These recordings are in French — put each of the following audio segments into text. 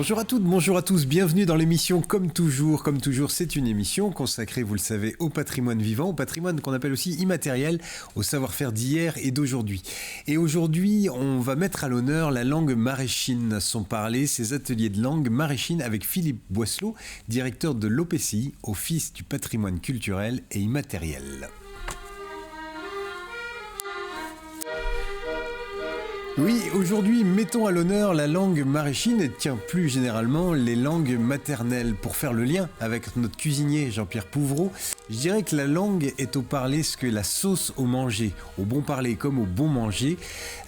Bonjour à toutes, bonjour à tous, bienvenue dans l'émission Comme toujours, c'est une émission consacrée, vous le savez, au patrimoine vivant, au patrimoine qu'on appelle aussi immatériel, au savoir-faire d'hier et d'aujourd'hui. Et aujourd'hui, on va mettre à l'honneur la langue maraîchine, sont parlés ces ateliers de langue maraîchine avec Philippe Boisselot, directeur de l'OPCI, Office du patrimoine culturel et immatériel. Oui, aujourd'hui, mettons à l'honneur la langue maraîchine et tiens, plus généralement, les langues maternelles. Pour faire le lien avec notre cuisinier Jean-Pierre Pouvreau, je dirais que la langue est au parler ce que la sauce au manger, au bon parler comme au bon manger.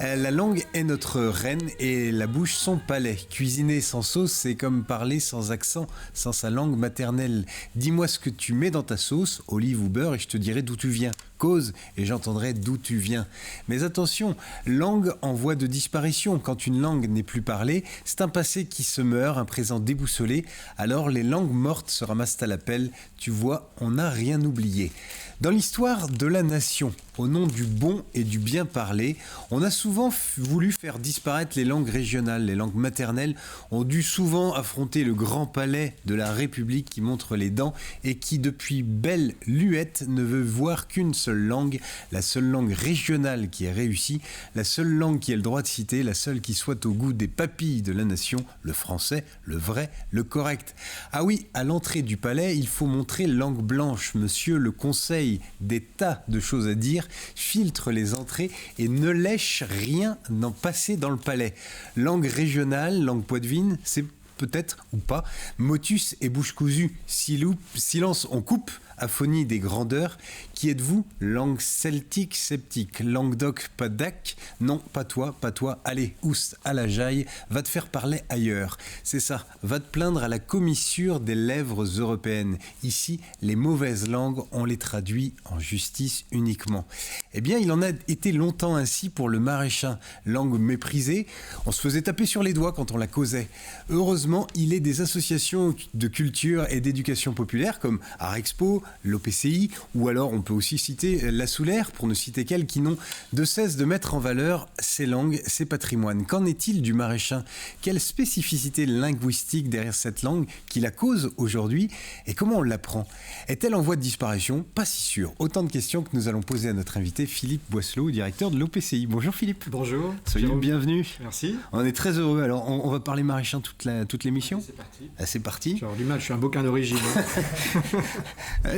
La langue est notre reine et la bouche son palais. Cuisiner sans sauce, c'est comme parler sans accent, sans sa langue maternelle. Dis-moi ce que tu mets dans ta sauce, olive ou beurre, et je te dirai d'où tu viens. Cause et j'entendrai d'où tu viens. Mais attention, langue en voie de disparition. Quand une langue n'est plus parlée, c'est un passé qui se meurt, un présent déboussolé. Alors les langues mortes se ramassent à l'appel. Tu vois, on n'a rien oublié. Dans l'histoire de la nation, au nom du bon et du bien parler, on a souvent voulu faire disparaître les langues régionales. Les langues maternelles ont dû souvent affronter le grand palais de la République qui montre les dents et qui, depuis belle luette, ne veut voir qu'une seule langue, la seule langue régionale qui est réussie, la seule langue qui ait le droit de citer, la seule qui soit au goût des papilles de la nation, le français, le vrai, le correct. Ah oui, à l'entrée du palais, il faut montrer langue blanche. Monsieur le conseil, des tas de choses à dire, filtre les entrées et ne lèche rien d'en passer dans le palais. Langue régionale, langue poitevine, c'est peut-être ou pas, motus et bouche cousue, silence on coupe, aphonie des grandeurs. Qui êtes-vous? Langue celtique, sceptique, Languedoc, pas dac, non, pas toi, allez, oust, à la jaille, va te faire parler ailleurs. C'est ça, va te plaindre à la commissure des lèvres européennes. Ici, les mauvaises langues, on les traduit en justice uniquement. Eh bien, il en a été longtemps ainsi pour le maraîchin. Langue méprisée, on se faisait taper sur les doigts quand on la causait. Heureusement, il est des associations de culture et d'éducation populaire comme Art Expo, l'OPCI, ou alors on peut aussi citer la Soulaire, pour ne citer qu'elle, qui n'ont de cesse de mettre en valeur ces langues, ces patrimoines. Qu'en est-il du maraîchin? Quelle spécificité linguistique derrière cette langue qui la cause aujourd'hui et comment on l'apprend? Est-elle en voie de disparition? Pas si sûr. Autant de questions que nous allons poser à notre invité Philippe Boisselot, directeur de l'OPCI. Bonjour Philippe. Bonjour. Soyez le bienvenu. Merci. On est très heureux. Alors on va parler maraîchin toute l'émission. C'est parti. Ah, c'est parti. J'ai du mal, je suis un bouquin d'origine.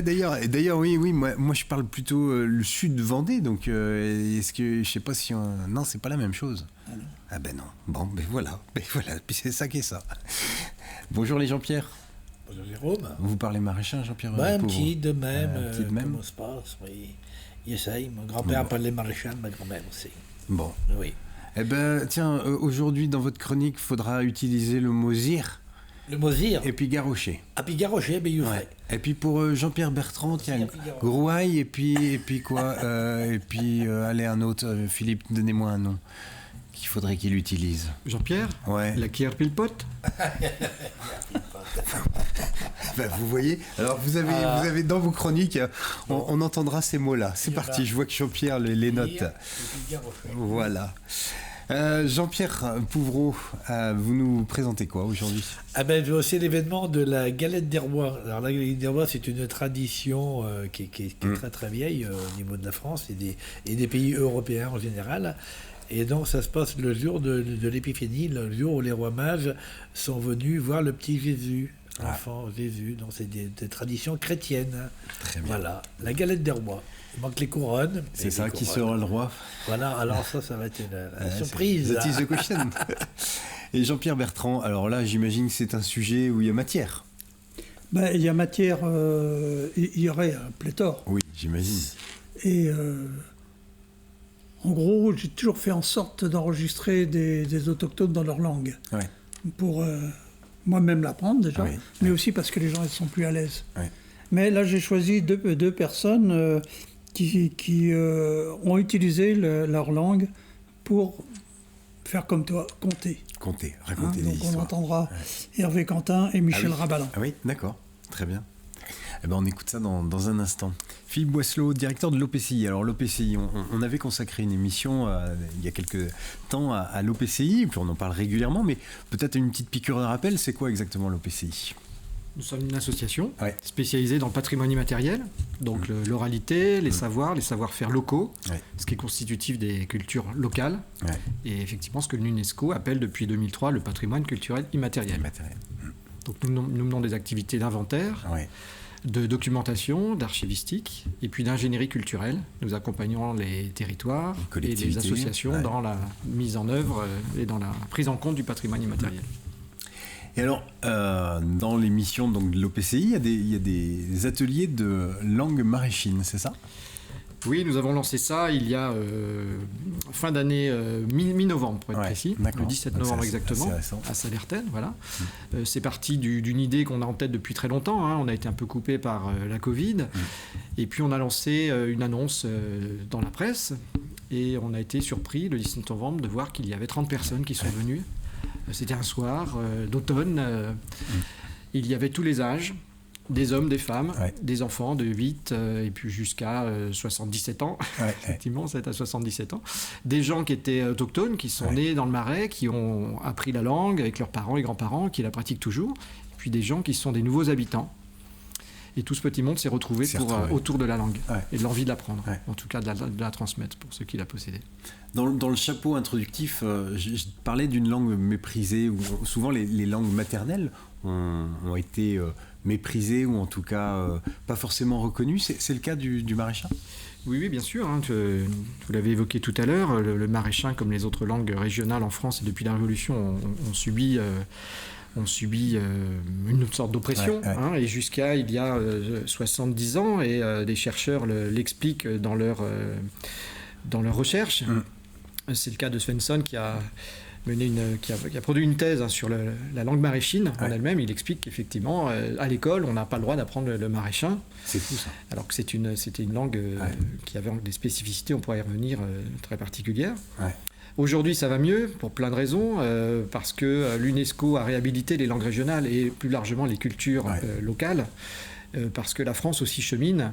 D'ailleurs, oui, moi je parle plutôt le sud de Vendée, donc est-ce que je sais pas si non, c'est pas la même chose. Ah ben non. Bon, ben voilà, puis c'est ça qui est ça. Bonjour les Jean-Pierre. Bonjour Jérôme. Vous parlez maraîchin, Jean-Pierre? Un petit de même. Même. Comment se passe? Oui. Il essaye. Mon grand-père parlait maraîchin, ma grand-mère aussi. Bon. Oui. Eh ben tiens, aujourd'hui dans votre chronique, il faudra utiliser le mot zir. Le mot zir. Et puis garrocher. Ah, puis garrocher, ben il ouais. Et puis pour Jean-Pierre Bertrand, tiens, grouaille, et puis quoi allez, un autre. Philippe, donnez-moi un nom qu'il faudrait qu'il utilise. Jean-Pierre? Ouais. La cuillère pile-pote? Ben, vous voyez, alors vous avez dans vos chroniques, on entendra ces mots-là. C'est parti, je vois que Jean-Pierre les note. Voilà. Jean-Pierre Pouvreau, vous nous présentez quoi aujourd'hui? Ah ben, c'est l'événement de la galette des rois. Alors la galette des rois, c'est une tradition qui est très très vieille au niveau de la France et des pays européens en général. Et donc ça se passe le jour de l'Épiphénie, le jour où les rois mages sont venus voir le petit Jésus, l'enfant Jésus. Donc c'est des traditions chrétiennes. Très bien. Voilà, la galette des rois. Il manque les couronnes. C'est ça qui sera le roi. Voilà, alors ça va être une surprise. That is the question. Et Jean-Pierre Bertrand, alors là, j'imagine que c'est un sujet où il y a matière. Ben, il y a matière, il y aurait un pléthore. Oui, j'imagine. Et en gros, j'ai toujours fait en sorte d'enregistrer des autochtones dans leur langue. Ouais. Pour moi-même l'apprendre déjà, oui, mais aussi parce que les gens ne sont plus à l'aise. Ouais. Mais là, j'ai choisi deux personnes qui ont utilisé leur langue pour faire comme toi, compter. Raconter des donc histoires. on entendra Hervé Quentin et Michel Rabalan. Ah oui, d'accord, très bien. Eh ben, on écoute ça dans un instant. Philippe Boisselot, directeur de l'OPCI. Alors l'OPCI, on avait consacré une émission il y a quelques temps à l'OPCI, et puis on en parle régulièrement, mais peut-être une petite piqûre de rappel, c'est quoi exactement l'OPCI ? Nous sommes une association Ouais. spécialisée dans le patrimoine immatériel, donc l'oralité, les savoirs, les savoir-faire locaux, Ouais. ce qui est constitutif des cultures locales, Ouais. et effectivement ce que l'UNESCO appelle depuis 2003 le patrimoine culturel immatériel. Matériel. Donc nous menons des activités d'inventaire, Ouais. de documentation, d'archivistique, et puis d'ingénierie culturelle. Nous accompagnons les territoires et les collectivités, associations ouais. dans la mise en œuvre et dans la prise en compte du patrimoine immatériel. Et alors, dans l'émission donc, de l'OPCI, il y a des ateliers de langue maraîchine, c'est ça ? Oui, nous avons lancé ça il y a fin d'année, mi-novembre pour être Ouais, précis, d'accord. le 17 Donc novembre c'est exactement, assez récent. à Salertaine, voilà. C'est parti d'une idée qu'on a en tête depuis très longtemps, hein. On a été un peu coupé par la Covid, et puis on a lancé une annonce dans la presse, et on a été surpris le 17 novembre de voir qu'il y avait 30 personnes qui sont venues. C'était un soir d'automne, il y avait tous les âges, des hommes, des femmes, Ouais. des enfants de 8 et puis jusqu'à 77 ans, Ouais. effectivement, 7 à 77 ans. Des gens qui étaient autochtones, qui sont nés dans le Marais, qui ont appris la langue avec leurs parents et grands-parents, qui la pratiquent toujours. Et puis des gens qui sont des nouveaux habitants. Et tout ce petit monde s'est retrouvé autour de la langue Ouais. et de l'envie de l'apprendre, Ouais. en tout cas de la transmettre pour ceux qui la possédaient. Dans le chapeau introductif, je parlais d'une langue méprisée, où souvent les langues maternelles ont été méprisées, ou en tout cas pas forcément reconnues. C'est le cas du maraîchin ? Oui, bien sûr. Hein, vous l'avez évoqué tout à l'heure, le maraîchin, comme les autres langues régionales en France et depuis la Révolution, ont subi une sorte d'oppression, Ouais. hein, et jusqu'à il y a 70 ans, et des chercheurs l'expliquent dans leur recherche. C'est le cas de Svensson qui a produit une thèse sur la langue maraîchine en elle-même. Il explique qu'effectivement, à l'école, on n'a pas le droit d'apprendre le maraîchin, C'est fou ça. alors que c'était une langue qui avait des spécificités, on pourrait y revenir, très particulières. Ouais. Aujourd'hui, ça va mieux pour plein de raisons, parce que l'UNESCO a réhabilité les langues régionales et plus largement les cultures locales, parce que la France aussi chemine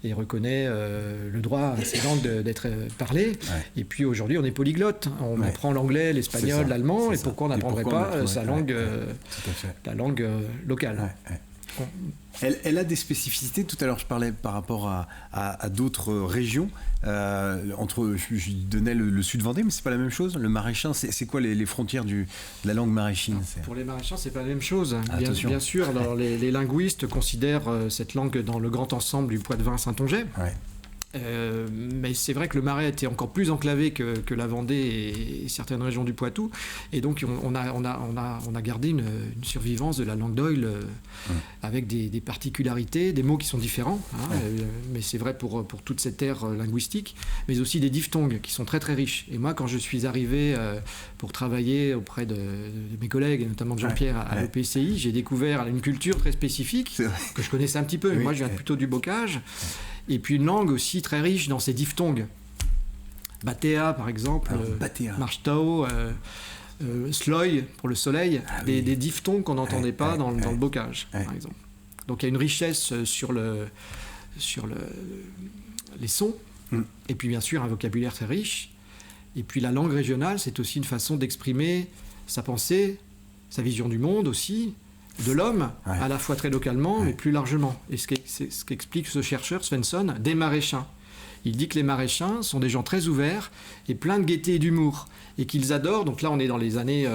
et reconnaît le droit à ces langues d'être parlées. Ouais. Et puis aujourd'hui, on est polyglotte. On apprend l'anglais, l'espagnol, l'allemand, et pourquoi on n'apprendrait pas sa langue, la langue locale. Ouais. Elle a des spécificités. Tout à l'heure, je parlais par rapport à d'autres régions. Je donnais le sud Vendée, mais c'est pas la même chose. Le maraîchin, c'est quoi les frontières de la langue maraîchine ? Pour les maraîchins, c'est pas la même chose. Bien sûr, alors, les linguistes considèrent cette langue dans le grand ensemble du Poitou-Saintongeais. Ouais. Mais c'est vrai que le Marais était encore plus enclavé que la Vendée et certaines régions du Poitou, et donc on a gardé une survivance de la langue d'Oïl avec des particularités, des mots qui sont différents, hein, mais c'est vrai pour toute cette ère linguistique, mais aussi des diphtongues qui sont très très riches. Et moi, quand je suis arrivé pour travailler auprès de mes collègues, et notamment de Jean-Pierre à l'OPCI, j'ai découvert une culture très spécifique que je connaissais un petit peu. Moi, je viens plutôt du bocage. Et puis une langue aussi très riche dans ses diphtongues. Batea, par exemple, Marchtao, Sloy, pour le soleil, des diphtongues qu'on n'entendait pas dans le bocage, par exemple. Donc il y a une richesse sur les sons, et puis bien sûr un vocabulaire très riche. Et puis la langue régionale, c'est aussi une façon d'exprimer sa pensée, sa vision du monde aussi, de l'homme, à la fois très localement, mais plus largement. Et c'est ce qu'explique ce chercheur, Svensson, des maraîchins. Il dit que les maraîchins sont des gens très ouverts et pleins de gaieté et d'humour, et qu'ils adorent, donc là on est dans les années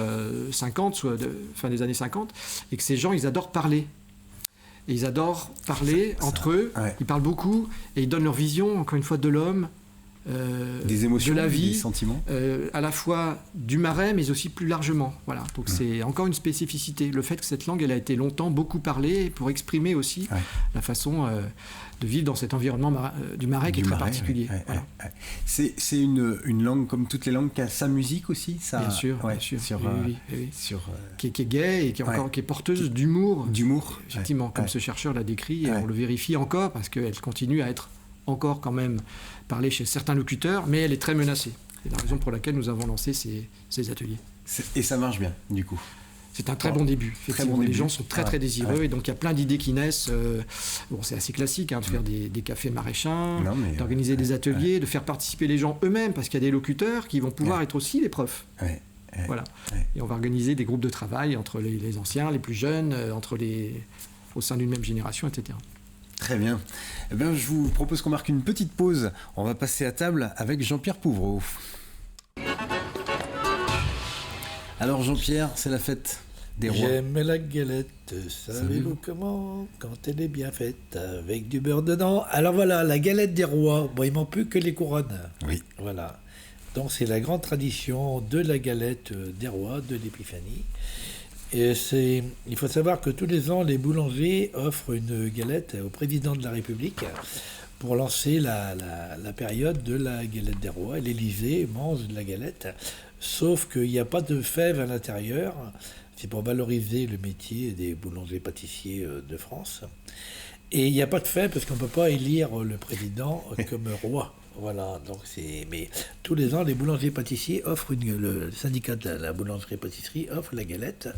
50, soit fin des années 50, et que ces gens, ils adorent parler. Et ils adorent parler entre eux, ils parlent beaucoup, et ils donnent leur vision, encore une fois, de l'homme, des émotions, de la vie, des sentiments, à la fois du Marais, mais aussi plus largement. Voilà. Donc c'est encore une spécificité. Le fait que cette langue, elle a été longtemps beaucoup parlée pour exprimer aussi la façon de vivre dans cet environnement du Marais qui est très particulier. Voilà. C'est une langue comme toutes les langues qui a sa musique aussi, ça. Bien sûr, bien sûr. Qui est gaie et qui est porteuse d'humour. D'humour. Effectivement, comme ce chercheur l'a décrit, et on le vérifie encore parce qu'elle continue à être encore quand même parlée chez certains locuteurs, mais elle est très menacée. C'est la raison pour laquelle nous avons lancé ces ateliers. Et ça marche bien, du coup. C'est un très bon début. Très bon les début. gens sont très désireux et donc il y a plein d'idées qui naissent. Bon, c'est assez classique de faire des cafés maraîchins, d'organiser des ateliers, de faire participer les gens eux-mêmes parce qu'il y a des locuteurs qui vont pouvoir être aussi les profs. Voilà. Et on va organiser des groupes de travail entre les anciens, les plus jeunes, au sein d'une même génération, etc. Très bien. Eh bien, je vous propose qu'on marque une petite pause. On va passer à table avec Jean-Pierre Pouvreau. Alors Jean-Pierre, c'est la fête des rois. J'aime la galette, savez-vous comment, quand elle est bien faite, avec du beurre dedans. Alors voilà, la galette des rois. Bon, il manque plus que les couronnes. Oui. Voilà. Donc c'est la grande tradition de la galette des rois, de l'Épiphanie. Et il faut savoir que tous les ans, les boulangers offrent une galette au président de la République pour lancer la période de la galette des rois. L'Élysée mange de la galette, sauf qu'il n'y a pas de fèves à l'intérieur. C'est pour valoriser le métier des boulangers-pâtissiers de France. Et il n'y a pas de fèves parce qu'on ne peut pas élire le président comme roi. Voilà, donc mais tous les ans, les boulangers-pâtissiers offrent le syndicat de la boulangerie-pâtisserie offre la galette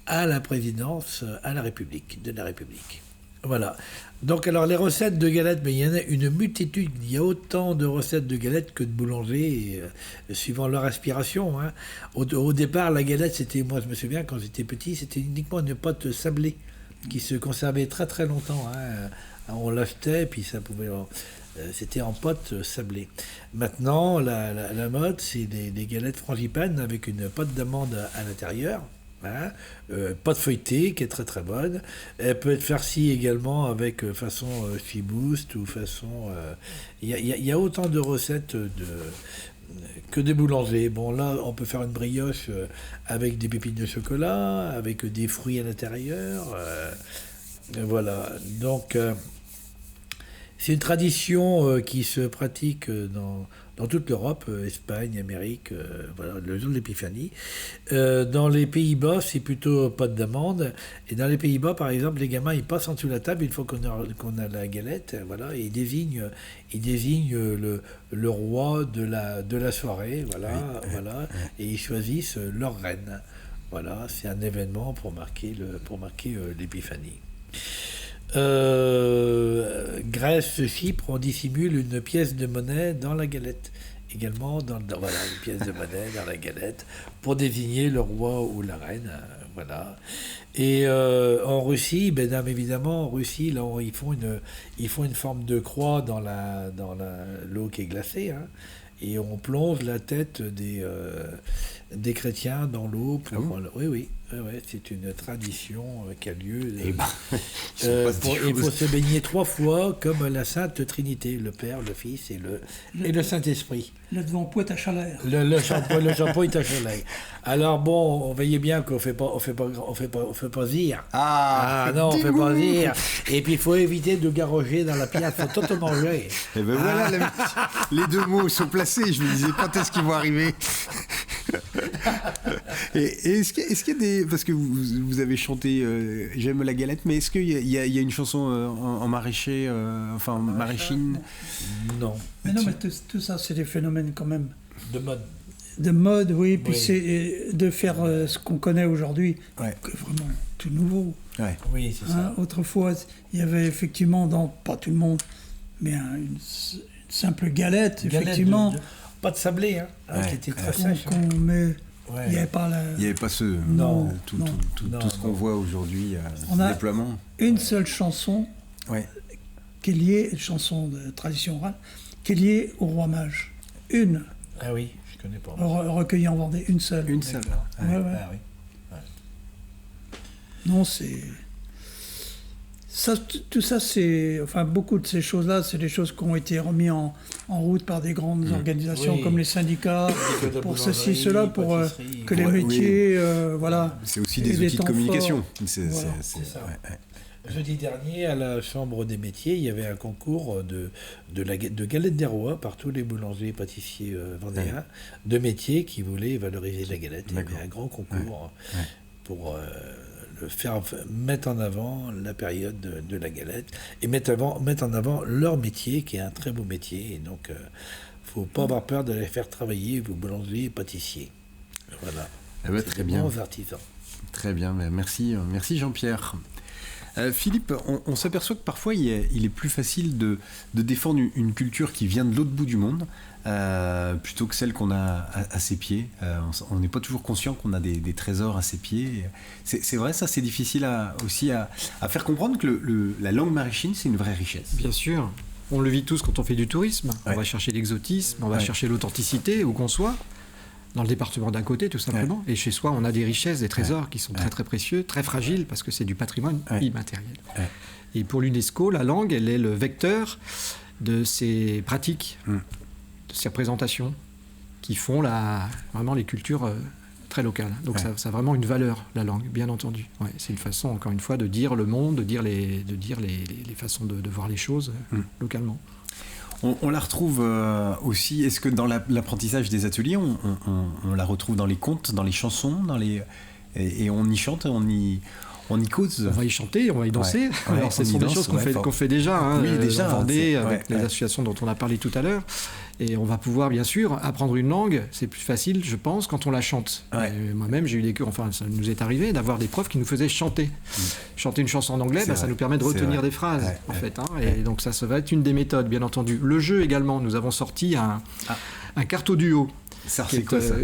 à la présidence, à la République, de la République. Voilà. Donc, alors, les recettes de galettes, mais il y en a une multitude. Il y a autant de recettes de galettes que de boulangers, suivant leur aspiration. Hein. Au départ, la galette, c'était, moi, je me souviens, quand j'étais petit, c'était uniquement une pâte sablée qui se conservait très, très longtemps. Hein. On l'achetait, puis ça pouvait... C'était en pâte sablée. Maintenant, la mode, c'est des galettes frangipane avec une pâte d'amande à l'intérieur. Hein, pâte feuilletée qui est très très bonne. Elle peut être farcie également avec façon chibouste ou façon... Il y a autant de recettes que des boulangers. Bon, là, on peut faire une brioche avec des pépites de chocolat, avec des fruits à l'intérieur. Voilà. Donc... c'est une tradition qui se pratique dans toute l'Europe, Espagne, Amérique, voilà, le jour de l'Épiphanie. Dans les Pays-Bas, c'est plutôt pâte d'amande. Et dans les Pays-Bas, par exemple, les gamins, ils passent en dessous de la table une fois qu'on a la galette, voilà, et ils désignent le roi de la soirée, voilà, oui, voilà, et ils choisissent leur reine. Voilà, c'est un événement pour marquer l'Épiphanie. Grèce, Chypre, on dissimule une pièce de monnaie dans la galette. Également, voilà, une pièce de monnaie dans la galette pour désigner le roi ou la reine. Voilà. Et en Russie, évidemment, en Russie, là, ils font une forme de croix dans l'eau qui est glacée. Hein, et on plonge la tête des chrétiens dans l'eau. Oui, c'est une tradition qui a lieu. Il faut se baigner 3 fois comme la Sainte Trinité, le Père, le Fils et le Saint-Esprit. Le shampoing est à chaleur. Le shampoing est à chaleur. Alors bon, on veillait bien qu'on fait pas zire. Non, on fait pas zire. Et puis il faut éviter de garrocher dans la pièce, faut tout manger. Et ben voilà, les deux mots sont placés. Je me disais, quand est-ce qu'ils vont arriver? Et est-ce qu'il y a des... Parce que vous avez chanté J'aime la galette, mais est-ce qu'il y a une chanson en maraîcher, maraîchine? Non. Mais non, mais tout ça, c'est des phénomènes quand même. De mode. De mode, oui. Puis c'est de faire ce qu'on connaît aujourd'hui, vraiment tout nouveau. Ouais. Oui, c'est ça. Autrefois, il y avait effectivement, pas tout le monde, mais une simple galette, effectivement. Pas de sablé, qui était très sèche. Il n'y avait pas tout ce qu'on voit aujourd'hui, on a déploiement. Une seule chanson qui est liée, une chanson de tradition orale, qui est liée au roi mage. Une. Ah oui, je connais pas. Recueillie en Vendée, une seule. Une seule. Ah oui. Non, c'est... tout ça, c'est... Enfin, beaucoup de ces choses-là, c'est des choses qui ont été remises en route par des grandes organisations comme les syndicats, pour ceci, cela, pour que les métiers... voilà. C'est aussi des outils de communication. C'est ça. Jeudi dernier, à la Chambre des métiers, il y avait un concours de galettes des rois par tous les boulangers et pâtissiers vendéens de métiers qui voulaient valoriser la galette. Il y avait un grand concours pour... mettre en avant la période de la galette et mettre en avant leur métier qui est un très beau métier, et donc faut pas avoir peur de les faire travailler, vos boulangers et pâtissiers. Voilà. Très bien. Bons artisans. Très bien, merci Jean-Pierre. Philippe, on s'aperçoit que parfois il est plus facile de défendre une culture qui vient de l'autre bout du monde plutôt que celle qu'on a à ses pieds. On n'est pas toujours conscient qu'on a des trésors à ses pieds. C'est vrai, ça, c'est difficile aussi à faire comprendre que la langue maraîchine, c'est une vraie richesse. Bien sûr. On le vit tous quand on fait du tourisme. Ouais. On va chercher l'exotisme, on va chercher l'authenticité où qu'on soit. Dans le département d'à côté, tout simplement. Ouais. Et chez soi, on a des richesses, des trésors qui sont très très précieux, très fragiles, parce que c'est du patrimoine immatériel. Ouais. Et pour l'UNESCO, la langue, elle est le vecteur de ces pratiques, de ces représentations, qui font vraiment les cultures très locales. Donc ça a vraiment une valeur, la langue, bien entendu. Ouais, c'est une façon, encore une fois, de dire le monde, de dire les façons de voir les choses localement. On la retrouve aussi, est-ce que dans l'apprentissage des ateliers, on la retrouve dans les contes, dans les chansons, et on y chante, on y cause. On va y chanter, on va y danser. Alors, ce sont des choses qu'on fait déjà, en Vendée, avec les associations dont on a parlé tout à l'heure. Et on va pouvoir, bien sûr, apprendre une langue. C'est plus facile, je pense, quand on la chante. Moi-même, j'ai eu des cours, ça nous est arrivé d'avoir des profs qui nous faisaient chanter. Chanter une chanson en anglais, ça nous permet de retenir des phrases, en fait. Et donc ça va être une des méthodes, bien entendu. Le jeu également, nous avons sorti un carto-duo. C'est quoi ça ?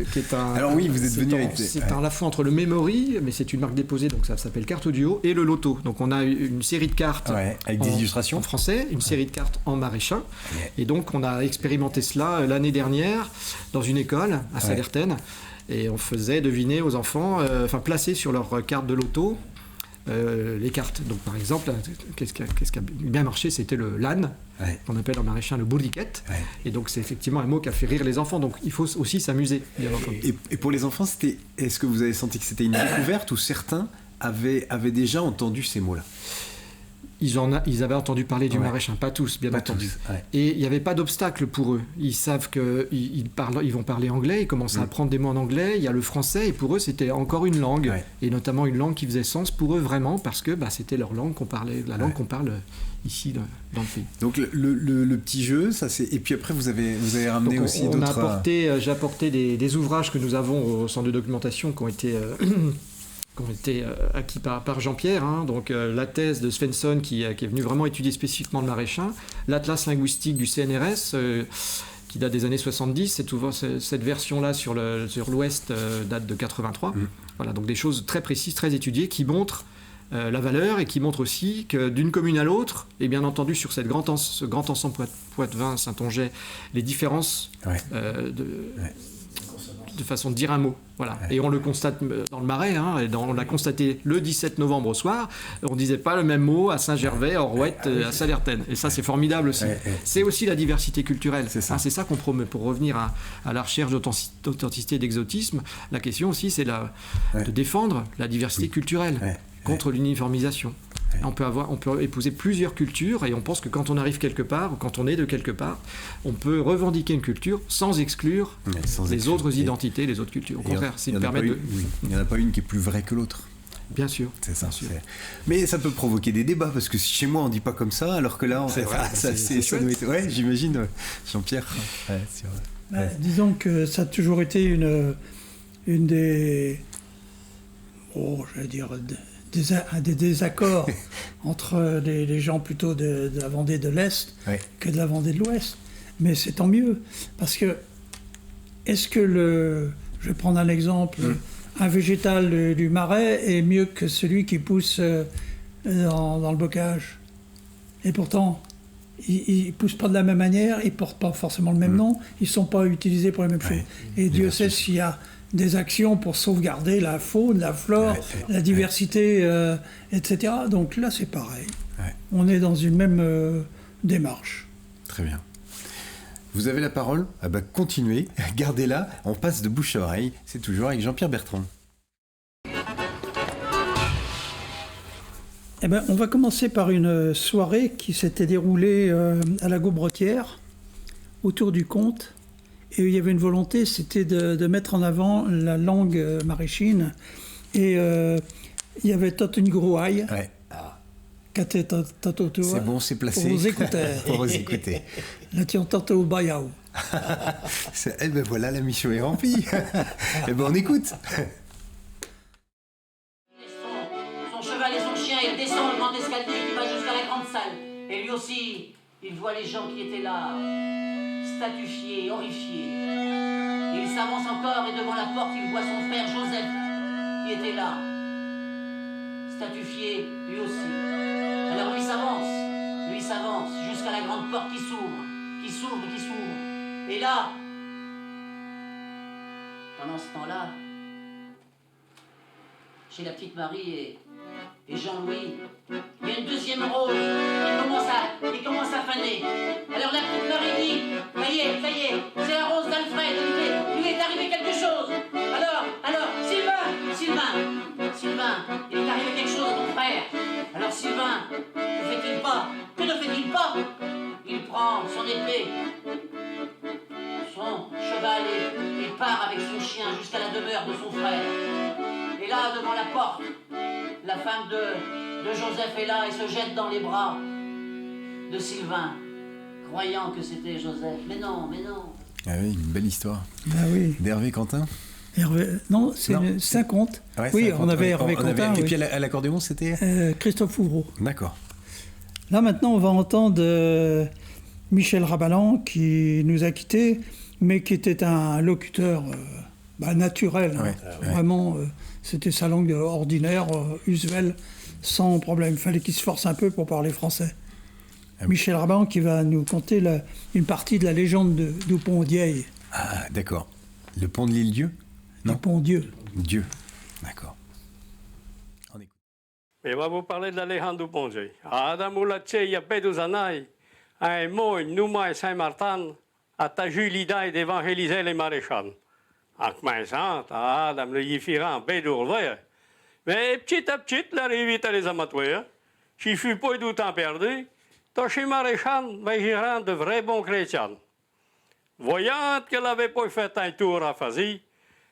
Alors oui, vous êtes venu avec... C'est à la fois entre le Memory, mais c'est une marque déposée, donc ça s'appelle Carto Duo, et le Loto. Donc on a une série de cartes avec des illustrations en français, une série de cartes en maraîchin. Et donc on a expérimenté cela l'année dernière dans une école à Salertaine. Et on faisait deviner aux enfants, placer sur leur carte de Loto les cartes. Donc par exemple, qu'est-ce qui a bien marché, c'était le l'âne, qu'on appelle en maraîchin le bourriquette. Et donc c'est effectivement un mot qui a fait rire les enfants. Donc il faut aussi s'amuser. Et pour les enfants, est-ce que vous avez senti que c'était une découverte ou certains avaient déjà entendu ces mots-là ? Ils avaient entendu parler du maraîchin, pas tous, bien entendu. Et il n'y avait pas d'obstacle pour eux. Ils savent qu'ils vont parler anglais, ils commencent à apprendre des mots en anglais, il y a le français, et pour eux, c'était encore une langue, et notamment une langue qui faisait sens pour eux vraiment, parce que c'était leur langue qu'on parlait, la langue qu'on parle ici dans le pays. Donc le petit jeu, ça c'est... Et puis après, vous avez ramené aussi d'autres... J'ai apporté des ouvrages que nous avons au centre de documentation qui ont été acquis par Jean-Pierre, donc la thèse de Svensson qui est venu vraiment étudier spécifiquement le maraîchin, l'atlas linguistique du CNRS qui date des années 70, cette version-là sur l'Ouest date de 83. Voilà, donc des choses très précises, très étudiées qui montrent la valeur et qui montrent aussi que d'une commune à l'autre, et bien entendu sur ce grand ensemble Poitevin-Saintongeais, les différences de façon de dire un mot. Voilà. Et on le constate dans le Marais, on l'a constaté le 17 novembre au soir, on ne disait pas le même mot à Saint-Gervais, à Orwet, à Salertaine. Et ça, c'est formidable aussi. C'est aussi la diversité culturelle. C'est ça qu'on promeut. Pour revenir à la recherche d'authenticité et d'exotisme, la question aussi, c'est de défendre la diversité culturelle contre l'uniformisation. On peut épouser plusieurs cultures et on pense que quand on arrive quelque part, ou quand on est de quelque part, on peut revendiquer une culture sans exclure les autres identités, les autres cultures. Au contraire, il n'y en a pas une qui est plus vraie que l'autre. Bien sûr. C'est ça. Mais ça peut provoquer des débats parce que chez moi on dit pas comme ça, alors que là, ça doit être... Ouais, j'imagine, Jean-Pierre. C'est vrai. Disons que ça a toujours été une des... j'allais dire... des désaccords entre les gens plutôt de la Vendée de l'Est que de la Vendée de l'Ouest. Mais c'est tant mieux, parce que est-ce que je vais prendre un exemple, un végétal du Marais est mieux que celui qui pousse dans le bocage? Et pourtant, ils ne poussent pas de la même manière, ils ne portent pas forcément le même nom, ils ne sont pas utilisés pour les mêmes choses. Et Dieu sait s'il y a des actions pour sauvegarder la faune, la flore, la diversité, etc. Donc là, c'est pareil. On est dans une même démarche. Très bien. Vous avez la parole ? Continuez, gardez-la. On passe de bouche à oreille. C'est toujours avec Jean-Pierre Bertrand. On va commencer par une soirée qui s'était déroulée à la Gaubretière, autour du conte. Et il y avait une volonté, c'était de mettre en avant la langue maraîchine. Et il y avait toute une grouaille. C'est bon, c'est placé. Pour vous écouter. Là, tu entends au Bayao. Voilà, la mission est remplie. On écoute. cheval et son chien, il descend le grand escalier qui va jusqu'à la grande salle. Et lui aussi, il voit les gens qui étaient là, statufiés, horrifiés. Il s'avance encore et devant la porte, il voit son frère Joseph qui était là, statufié lui aussi. Alors lui s'avance jusqu'à la grande porte qui s'ouvre. Et là, pendant ce temps-là, chez la petite Marie et Jean-Louis, il y a une deuxième rose qui commence à faner. Alors la petite Marie dit, ça y est, c'est la rose d'Alfred, il est arrivé quelque chose. Alors, Sylvain, il est arrivé quelque chose à ton frère. Alors Sylvain, que ne fait-il pas? Il prend son épée, son cheval et part avec son chien jusqu'à la demeure de son frère. Et là, devant la porte, la femme de Joseph est là et se jette dans les bras de Sylvain, croyant que c'était Joseph. Mais non. Ah oui, une belle histoire. Ah oui. D'Hervé Quentin. Non, c'est Saint-Comte. Ouais, oui, Saint-Comte, on avait Hervé Quentin. Et puis à l'accordéon, c'était Christophe Fouvreau. D'accord. Là, maintenant, on va entendre Michel Rabalan, qui nous a quittés, mais qui était un locuteur naturel. Ouais, Vraiment, c'était sa langue ordinaire, usuelle, sans problème. Il fallait qu'il se force un peu pour parler français. Michel Rabalan qui va nous conter une partie de la légende du pont Dieille. Ah, d'accord. Le pont de l'île Dieu? Non. Le pont Dieu. Dieu, d'accord. On écoute. Je vais vous parler de la légende du pont Dieille. Adamulatche, il y a 2 années, un mot, Nouma Saint-Martin, a taju l'idée d'évangéliser les maréchals. En commençant, Adam le Yéfiran, Bédourvé. Mais petit à petit, l'arrivée à les amateurs, qui fut pas du temps perdu, t'as chez maréchal, mais j'y rend de vrais bons chrétiens. Voyant qu'elle n'avait pas fait un tour à Fazi,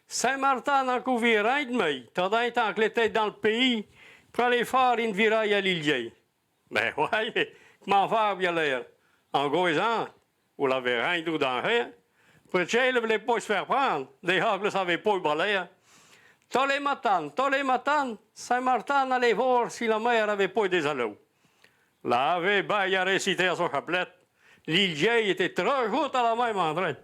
Saint-Martin en couvert un demi, tant d'un temps qu'elle était dans le pays, pour aller faire une viraille à l'île. Mais ouais, comment faire bien l'air? En goisant, vous l'avez rien tout danger. Peut-être qu'elle ne voulait pas se faire prendre, les hâbles ne savaient pas où balayer. Tous les matins, Saint-Martin allait voir si la mer n'avait pas des allots. Là, avait bail à réciter à son chapelet. L'île Vieille était 3 jours à la même endroit.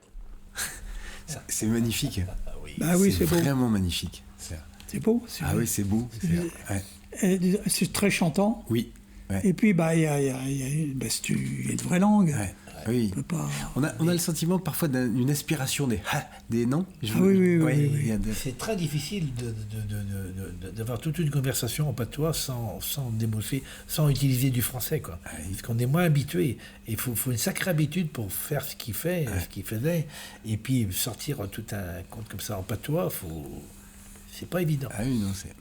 C'est magnifique. Oui, c'est beau. Vraiment magnifique. C'est beau. Oui, c'est beau. C'est très chantant. Oui. Ouais. Et puis, il y a une vraie langue. Ouais. Oui. On a le sentiment parfois d'une aspiration des noms. Oui. C'est très difficile d'avoir toute une conversation en patois sans démousser, sans utiliser du français, quoi. Parce qu'on est moins habitué. Il faut une sacrée habitude pour faire ce qu'il faisait, et puis sortir tout un conte comme ça en patois, c'est pas évident. Ah oui, non, c'est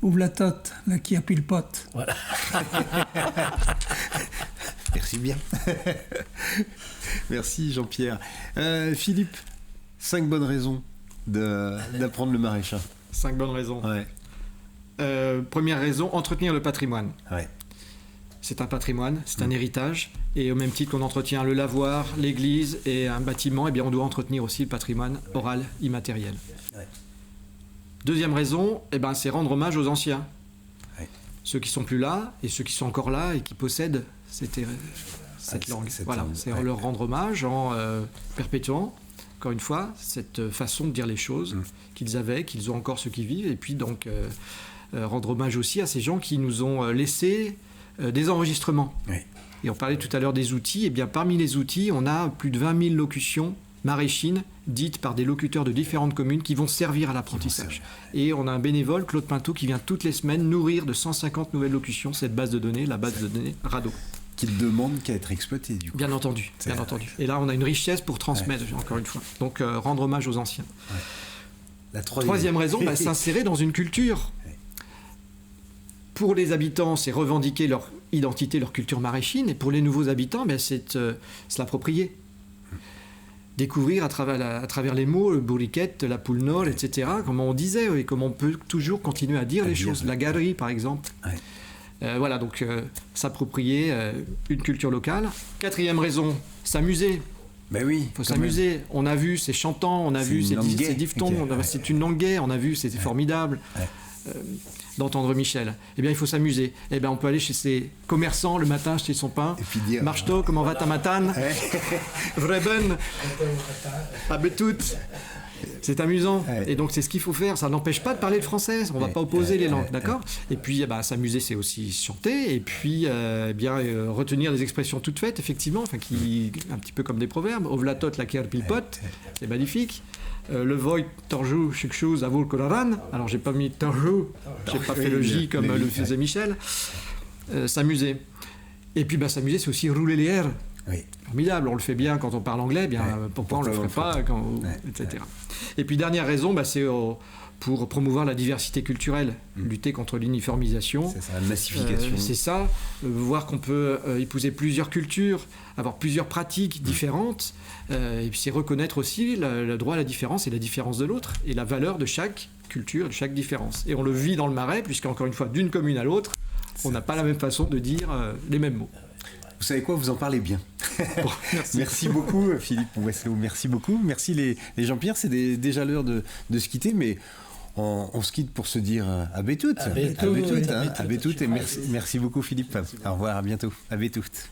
Ouvre la tote, là qui appuie le pote. Voilà. Merci bien. Merci Jean-Pierre. Philippe, 5 bonnes raisons d'apprendre le maraîchat. 5 bonnes raisons. Ouais. Première raison, entretenir le patrimoine. Ouais. C'est un patrimoine, c'est un héritage. Et au même titre qu'on entretient le lavoir, l'église et un bâtiment, eh bien on doit entretenir aussi le patrimoine oral immatériel. Ouais. Deuxième raison, c'est rendre hommage aux anciens. Ouais. Ceux qui sont plus là et ceux qui sont encore là et qui possèdent cette langue. Voilà, c'est leur rendre hommage en perpétuant, encore une fois, cette façon de dire les choses qu'ils avaient, qu'ils ont encore ceux qui vivent. Et puis donc rendre hommage aussi à ces gens qui nous ont laissé des enregistrements. Oui. Et on parlait tout à l'heure des outils. Et bien parmi les outils, on a plus de 20 000 locutions maraîchines dites par des locuteurs de différentes communes qui vont servir à l'apprentissage. Et on a un bénévole, Claude Pinto, qui vient toutes les semaines nourrir de 150 nouvelles locutions cette base de données, la base de données RADO. Qui ne demande qu'à être exploitée, du coup. Bien entendu. Et là, on a une richesse pour transmettre, encore une fois. Donc, rendre hommage aux anciens. Ouais. La troisième raison, s'insérer dans une culture. Pour les habitants, c'est revendiquer leur identité, leur culture maraîchine. Et pour les nouveaux habitants, c'est se l'approprier. Découvrir à travers les mots, le bourriquette, la poule nord, etc., comment on disait et comment on peut toujours continuer à dire les choses. La galerie, par exemple. Ouais. Voilà, donc s'approprier une culture locale. Quatrième raison, s'amuser. Ben oui. Il faut s'amuser. Même. On a vu, c'est chantant, on a vu, c'est diphtongue, c'est une langue gaie, on a vu, c'était formidable. Ouais. d'entendre Michel. Eh bien, il faut s'amuser. Eh bien, on peut aller chez ses commerçants le matin, acheter son pain. Et puis dire... Marche-toi, comment va ta matane? Vreben, abetout. C'est amusant. Ouais. Et donc, c'est ce qu'il faut faire. Ça n'empêche pas de parler le français. On ne va pas opposer les langues, d'accord? Et puis, s'amuser, c'est aussi chanter. Et puis, retenir des expressions toutes faites, effectivement, un petit peu comme des proverbes. Ovlatot la pilpot, c'est magnifique. Le voit torjou chukchouz avoul kolaran. Alors, j'ai pas mis torjou, j'ai pas fait le J comme le faisait Michel. S'amuser. Et puis, s'amuser, c'est aussi rouler les airs. Oui. Formidable, on le fait bien quand on parle anglais, pourquoi on ne le ferait pas, etc. Et puis dernière raison, c'est pour promouvoir la diversité culturelle, lutter contre l'uniformisation. C'est ça, la massification. C'est ça, voir qu'on peut épouser plusieurs cultures, avoir plusieurs pratiques différentes, et puis c'est reconnaître aussi le droit à la différence et la différence de l'autre, et la valeur de chaque culture, de chaque différence. Et on le vit dans le Marais, puisqu'encore une fois, d'une commune à l'autre, on n'a pas la même façon de dire les mêmes mots. Vous savez quoi, vous en parlez bien. Bon, merci beaucoup Philippe Wesseau, merci beaucoup. Merci les Jean-Pierre, c'est déjà l'heure de se quitter, mais on se quitte pour se dire à Bétoute. À Bétoute, et merci beaucoup Philippe. Au revoir, à bientôt. À Bétoute.